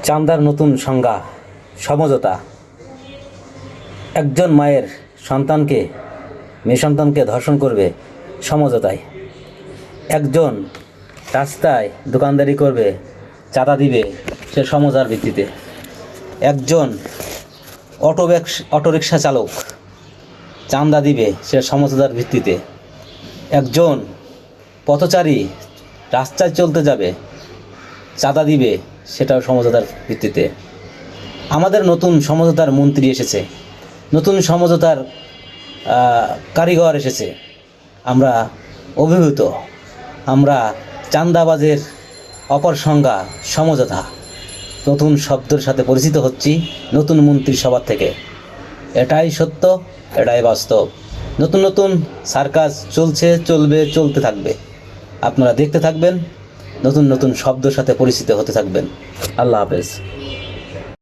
চাঁদার নতুন সংজ্ঞা সমঝোতা। একজন মায়ের মেয়ে সন্তানকে ধর্ষণ করবে সমঝোতায়। একজন রাস্তায় দোকানদারি করবে, চাঁদা দিবে সে সমঝোতার ভিত্তিতে। একজন অটোরিকশা চালক চাঁদা দিবে সে সমঝোতার ভিত্তিতে। একজন পথচারী রাস্তায় চলতে যাবে, চাঁদা দিবে, সেটাও সমঝোতার ভিত্তিতে। আমাদের নতুন সমঝোতার মন্ত্রী এসেছে, নতুন সমঝোতার কারিগর এসেছে। আমরা অভিভূত। আমরা চাঁদাবাজের অপর সংজ্ঞা সমঝোতা নতুন শব্দের সাথে পরিচিত হচ্ছি নতুন মন্ত্রিসভা থেকে। এটাই সত্য, এটাই বাস্তব। নতুন নতুন সার্কাস চলছে, চলবে, চলতে থাকবে। আপনারা দেখতে থাকবেন, নতুন নতুন শব্দের সাথে পরিচিত হতে থাকবেন। আল্লাহ হাফেজ।